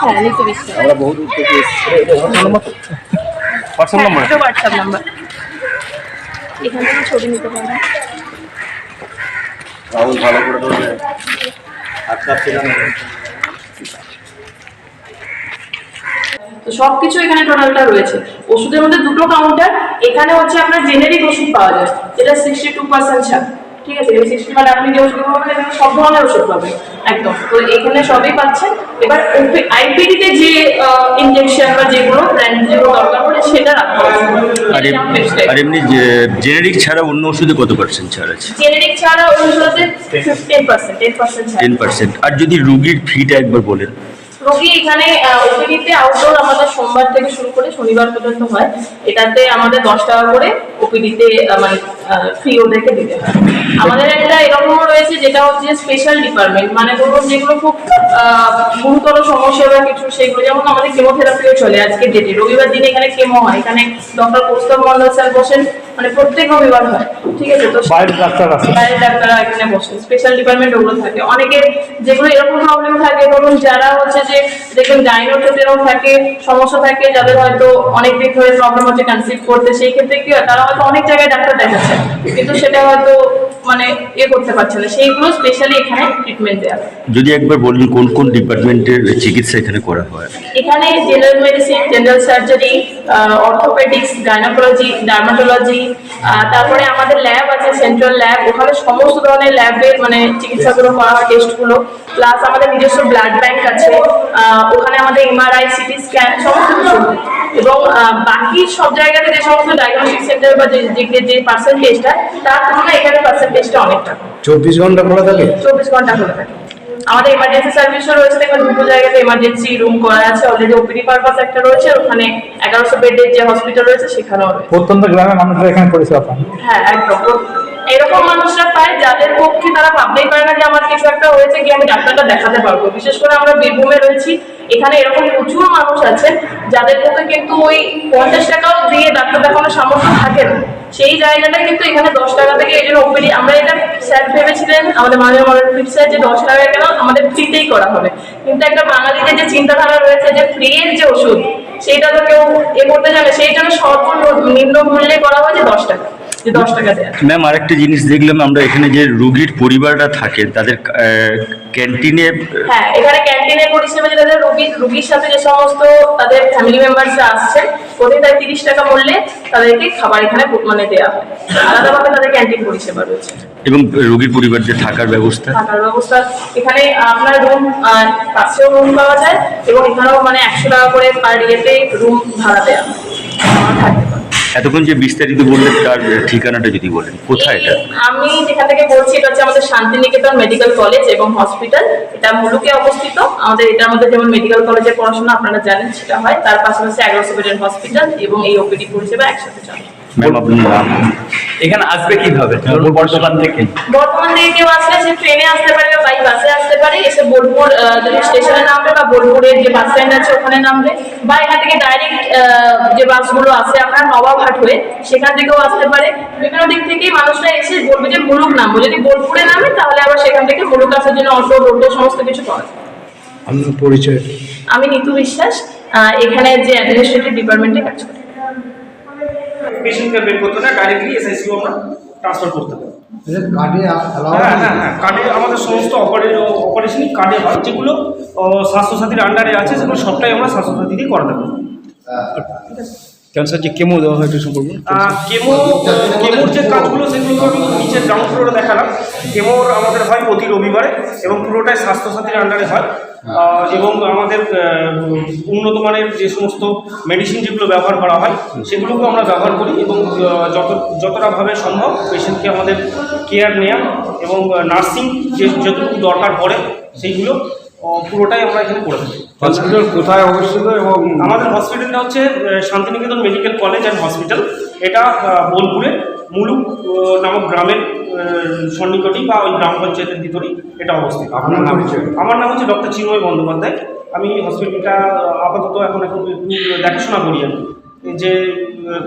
হ্যাঁ, নিতু বিশ্বাস। আমরা বহু দূর থেকে এসেছি। হোয়াটসঅ্যাপ নাম্বার এটা হোয়াটসঅ্যাপ নাম্বার, এখান থেকে ছবি নিতে পারবেন। রাহুল ভালো করে ধরবে। আচ্ছা ছিলাম তো সবকিছু এখানে টোটালটা রয়েছে। ওষুধের মধ্যে দুটো কাউন্টার, এখানে হচ্ছে আপনার জেনেরিক ওষুধ পাওয়া যায় যেটা 62% ছাড়, ঠিক আছে। 60 মানে আপনি যে ওষুধ পাবেন এখানে সব ধরনের ওষুধ পাবেন একদম, তো এখানে সবই পাচ্ছেন। এবার আইপিডিতে যে ইনজেকশন বা যেগুলো ব্র্যান্ড যেগুলো দরকার পড়ে সেটা রাখতে হবে। আর এমনি জেনেরিক ছাড়া অন্য ওষুধে কত পার্সেন্ট ছাড় আছে? জেনেরিক ছাড়া ওষুধে 10% ছাড়। 10%। আর যদি রুগীর ফিটা একবার বলেন। রোগী এখানে ওপিডিতে আউটডোর আমাদের সোমবার থেকে শুরু করে শনিবার পর্যন্ত হয়, এটাতে আমাদের 10 টাকা করে ওপিডিতে মানে ফ্রি ওদেরকে দিতে হয়। আমাদের একটা এরকমও রয়েছে যেটা হচ্ছে স্পেশাল ডিপার্টমেন্ট, মানে ধরুন যেগুলো খুব গুরুতর সমস্যা বা কিছু, সেগুলো যেমন আমাদের কেমোথেরাপিও চলে আজকে ডেটে, রবিবার দিনে এখানে কেমো হয়, এখানে ডক্টর কৌস্তব মন্ডল স্যার বসেন, মানে প্রত্যেক রবিবার হয়, ঠিক আছে। তো বাইরের ডাক্তাররা এখানে বসেন, স্পেশাল ডিপার্টমেন্ট ওগুলো থাকে। অনেকের যেগুলো এরকম প্রবলেম থাকে, ধরুন যারা হচ্ছে যে দেখবেন গাইনোথেরাপিরও থাকে সমস্যা থাকে, যাদের হয়তো অনেক দিন ধরে প্রবলেম হচ্ছে কনসিভ করতে, সেই ক্ষেত্রে কি হয় তারা হয়তো অনেক জায়গায় ডাক্তার দেখাচ্ছে কিন্তু সেটা হয়তো মানে করতে পারছে না, সেইগুলো স্পেশালি এখানে ট্রিটমেন্ট দেওয়া হয়। যদি একবার বলুন কোন কোন ডিপার্টমেন্টের চিকিৎসা এখানে করা হয়? এখানে general medicine, general surgery, orthopaedics, gynaecology, dermatology, তারপরে আমাদের ল্যাব আছে, সেন্ট্রাল ল্যাব, ওখানে সমস্ত ধরনের ল্যাবের মানে চিকিৎসাগুলো করা হয়, টেস্টগুলো, প্লাস আমাদের নিজস্ব ব্লাড ব্যাংক আছে, ওখানে আমাদের এমআরআই, সিটি স্ক্যান সমস্ত কিছু। এবং বাকি সব জায়গাতে যে সমস্ত ডায়াগনস্টিক সেন্টার বা যে পার্সেন্টেজটা, তার তুলনায় এখানে পার্সেন্টেজটা অনেকটা। 24 ঘন্টা খোলা থাকে? 24 ঘন্টা খোলা থাকে। আমাদের এমার্জেন্সি সার্ভিসও রয়েছে, দেখুন দুটো জায়গাতে এমার্জেন্সি রুম করা আছে অলরেডি, ওপিডি পারপাস একটা রয়েছে, ওখানে 1100 বেডের যে হসপিটাল রয়েছে সেখানেও রয়েছে। প্রত্যন্ত গ্রামের মানুষরা এখানে পরিষেবা পান। হ্যাঁ একদম, এরকম মানুষরা পায় যাদের পক্ষে তারা ভাবতেই পারে না যে আমার কিছু একটা হয়েছে কি আমি ডাক্তারটা দেখাতে পারবো। বিশেষ করে আমরা বীরভূমে রয়েছি, এখানে এরকম প্রচুর মানুষ আছে যাদের পক্ষে কিন্তু ওই 50 টাকাও দিয়ে ডাক্তার দেখানোর সামর্থ্য থাকে না, সেই জায়গাটা কিন্তু এখানে 10 টাকা থেকে, এই জন্য ওপিডি আমরা এটা স্যার ভেবেছিলেন আমাদের মাননীয় মডেল স্যার যে 10 টাকা কেন আমাদের ফ্রিতেই করা হবে, কিন্তু একটা বাঙালিদের যে চিন্তাধারা রয়েছে যে ফ্রি এর যে ওষুধ সেইটা তো কেউ করতে জানে, সেই জন্য সর্বনিম্ন মূল্যে করা হয়েছে 10 টাকা, যে 10 টাকা দেয়। ম্যাম আরেকটা জিনিস দেখলাম আমরা এখানে যে রুগীর পরিবাররা থাকে তাদের ক্যান্টিনে। হ্যাঁ, এখানে ক্যান্টিনের পরিষেবা, যে তাদের রুগীর সাথে যে সমস্ত তাদের ফ্যামিলি মেম্বার্সরা আসছে প্রতি তাই 30 টাকা মূল্যে তাদেরকে খাবার এখানে মানে দেওয়া হয়, আলাদাভাবে তাদের ক্যান্টিন পরিষেবা রয়েছে। এবং রোগীর পরিবারদের থাকার ব্যবস্থা এখানে আপনার রুম পাশেও রুম পাওয়া যায়, এবং এখানেও মানে 100 টাকা করে পার ইয়েতে রুম ভাড়া দেওয়া থাকতে পারে। এতক্ষণ যে বিস্তারিত বললেন তার ঠিকানাটা যদি বলেন, কোথায় এটা? আমি যেখান থেকে বলছি এটা হচ্ছে আমাদের শান্তিনিকেতন মেডিকেল কলেজ এবং হসপিটাল, এটা মুলুকে অবস্থিত। আমাদের এটার মধ্যে যেমন মেডিকেল কলেজের পড়াশোনা আপনারা জানেন সেটা হয়, তার পাশাপাশি 1100 বেডের হসপিটাল এবং এই ওপিডি পরিষেবা একসাথে চলে। ম্যাম আপনার নাম? এখানে আসবে কিভাবে? বর্ধমান থেকে কেউ আসলে সে ট্রেনে আসতে পারে বা বাই বাসে আসতে পারে, এসে বোলপুর যদি স্টেশনে নামবে বা বোলপুরের যে বাস স্ট্যান্ড আছে ওখানে নামবে, বা এখান থেকে ডাইরেক্ট যে বাসগুলো আছে আপনার নবাবহাট হয়ে সেখান থেকেও আসতে পারে। বিভিন্ন দিক থেকেই মানুষরা এসে বলবে যে মুলুক নামবো, যদি বোলপুরে নামে তাহলে আবার সেখান থেকে মুলুক আসার জন্য অটো টোটো সমস্ত কিছু পাওয়া যায়। আপনার পরিচয়? আমি নিতু বিশ্বাস, এখানে যে অ্যাডমিনিস্ট্রেটিভ ডিপার্টমেন্টে কাজ করি। পেশেন্টকে বের করতে না, ডাইরেক্টলি এসআইসিউ আমরা ট্রান্সফার করতে পারি। কার্ডে হ্যাঁ, কার্ডে আমাদের সমস্ত অপারেশনই কার্ডে হয়, যেগুলো স্বাস্থ্যসাথীর আন্ডারে আছে সেগুলো সবটাই আমরা স্বাস্থ্যসাথীকেই করাতে পারি। ক্যান্সার যে কেমো দেওয়া হয় একটু সম্পর্ক? কেমোর যে কাজগুলো সেগুলো আমি নিচের গ্রাউন্ড ফ্লোরে দেখালাম। কেমোর আমাদের হয় প্রতি রবিবারে এবং পুরোটাই স্বাস্থ্যসাথীর আন্ডারে হয়, এবং আমাদের উন্নত মানের যে সমস্ত মেডিসিন যেগুলো ব্যবহার করা হয় সেগুলোকেও আমরা ব্যবহার করি, এবং যতটাভাবে সম্ভব পেশেন্টকে আমাদের কেয়ার নেওয়া এবং নার্সিং যতটুকু দরকার পড়ে সেইগুলো পুরোটাই আমরা এখানে করে থাকি। হসপিটাল কোথায় অবস্থিত? এবং আমাদের হসপিটালটা হচ্ছে Santiniketan medical college and hospital, এটা বোলপুরে মুলুক নামক গ্রামের সন্নিকটেই বা ওই গ্রাম পঞ্চায়েতের ভিতরেই এটা অবস্থিত। আপনার নাম? আমার নাম হচ্ছে ডক্টর চিন্ময় বন্দ্যোপাধ্যায়। আমি হসপিটালটা আপাতত এখন দেখাশোনা করি আর কি, যে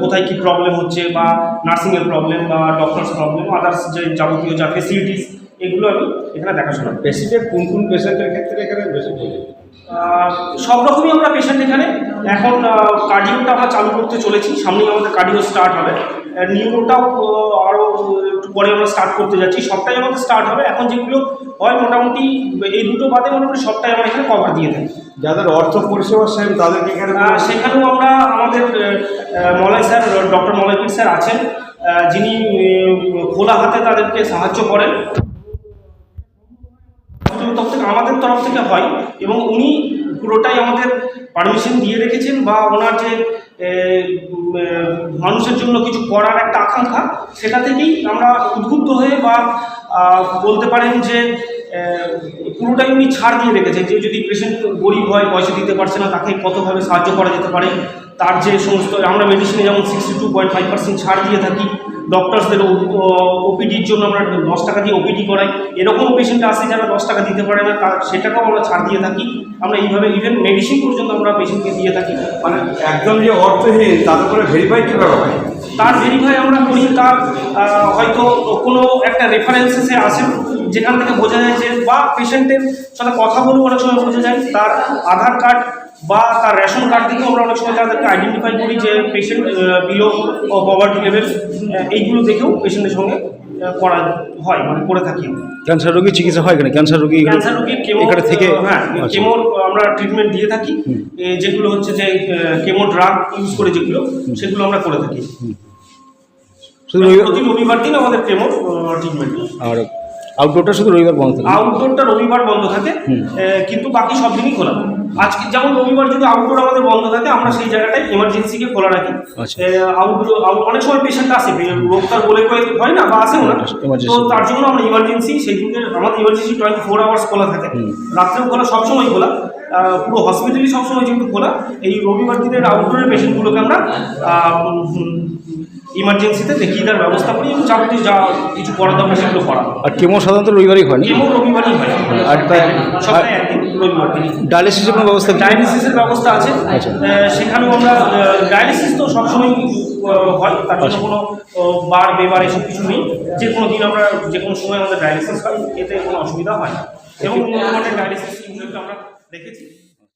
কোথায় কী প্রবলেম হচ্ছে বা নার্সিংয়ের প্রবলেম বা ডক্টরস প্রবলেম, আদার্স যে যাবতীয় যা ফেসিলিটিস এগুলো আমি এখানে দেখাশোনা করি। পেশেন্টের কোন পেশেন্টের ক্ষেত্রে এখানে বেশি প্রয়োজন? সব রকমই আমরা পেশেন্ট এখানে এখন কার্ডিওটা আমরা চালু করতে চলেছি, সামনেই আমাদের কার্ডিও স্টার্ট হবে, নিউরোটাও আরও একটু পরে আমরা স্টার্ট করতে যাচ্ছি, সবটাই আমাদের স্টার্ট হবে। এখন যেগুলো হয় মোটামুটি এই দুটো বাদে মোটামুটি সবটাই আমরা এখানে কভার দিয়ে থাকি। যাদের অর্থ পরিষেবা সেম তাদেরকে এখানে সেখানেও আমরা আমাদের মলয় স্যার, ডক্টর মলয়পীর স্যার আছেন, যিনি খোলা হাতে তাদেরকে সাহায্য করেন। আমাদের তরফ থেকে হয় এবং উনি পুরোটাই আমাদের পারমিশন দিয়ে রেখেছেন, বা ওনার যে মানুষের জন্য কিছু করার একটা আকাঙ্ক্ষা, সেটা থেকেই আমরা উদ্বুদ্ধ হয়ে বা বলতে পারেন যে পুরোটাই উনি ছাড় দিয়ে রেখেছেন যে যদি পেশেন্ট গরিব হয়, পয়সা দিতে পারছে না, তাকে কতভাবে সাহায্য করা যেতে পারে। তার যে সমস্ত আমরা মেডিসিনে যেমন 62.5% ছাড় দিয়ে থাকি, ডক্টরসদের ওপিডির জন্য আমরা 10 টাকা দিয়ে ওপিডি করাই, এরকমও পেশেন্ট আসে যারা 10 টাকা দিতে পারে না, তার সেটাকেও আমরা ছাড় দিয়ে থাকি। আমরা এইভাবে ইভেন মেডিসিন পর্যন্ত আমরা পেশেন্টকে দিয়ে থাকি। মানে একদম যে অর্থহীন তাদের করে ভেরিফাই কীভাবে হয়? তার ভেরিফাই আমরা করি, তার হয়তো কোনো একটা রেফারেন্সে আসে যেখান থেকে বোঝা যায় যে, বা পেশেন্টের সাথে কথা বলেও অনেক সময় বোঝা যায়, তার আধার কার্ড বা তার রেশন কার্ড দিকেও আমরা অনেক সময় তাদেরকে আইডেন্টিফাই করি যে পেশেন্ট বিলো পভার্টি লেভেল, এইগুলো দেখেও পেশেন্টের সঙ্গে করা হয়, মানে করে থাকি। ক্যান্সার রোগী চিকিৎসা হয় এখানে? ক্যান্সার রোগীর কেমো এখানে থেকে হ্যাঁ কেমোর আমরা ট্রিটমেন্ট দিয়ে থাকি, যেগুলো হচ্ছে যে কেমো ড্রাগ ইউজ করে যেগুলো, সেগুলো আমরা করে থাকি। শুধু প্রতি রবিবার দিন আমাদের কেমোর ট্রিটমেন্ট। আর আউটডোরটা শুধু রবিবার বন্ধ থাকে? আউটডোরটা রবিবার বন্ধ থাকে, কিন্তু বাকি সব দিনই খোলা। আজকে যেমন রবিবার যদি আউটডোর আমাদের বন্ধ থাকে, আমরা সেই জায়গাটায় এমার্জেন্সিকে খোলা রাখি। আউটডোর অনেক সময় পেশেন্ট আসে, রোগ তার বলে হয় না বা আসেও না, তো তার জন্য আমরা ইমার্জেন্সি সেইগুলোকে আমাদের ইমার্জেন্সি 24 আওয়ার্স খোলা থাকে, রাত্রেও খোলা, সবসময় খোলা, পুরো হসপিটালই সবসময় যেহেতু খোলা। এই রবিবার দিনের আউটডোরের পেশেন্টগুলোকে আমরা ইমার্জেন্সিতে দেখিয়ে দেওয়ার ব্যবস্থা করি এবং যাবতীয় যা কিছু করা দরকার সেগুলো করা। আর কেমো সাধারণত রবিবারই হয় না? কেমো রবিবারই হয়, আর সপ্তাহে একদিন রবিবার দিন। ডায়ালিসিসের কোনো ব্যবস্থা? ডায়ালিসিসের ব্যবস্থা আছে, সেখানেও আমরা ডায়ালিসিস তো সবসময় হয়, তার জন্য কোনো বার বেবার এসব কিছু নেই, যে কোনো দিন আমরা যে কোনো সময় আমাদের ডায়ালিসিস হয়, এতে কোনো অসুবিধা হয় না। এবং উন্নত মানের ডায়ালিসিস ইউনিট আমরা দেখেছি।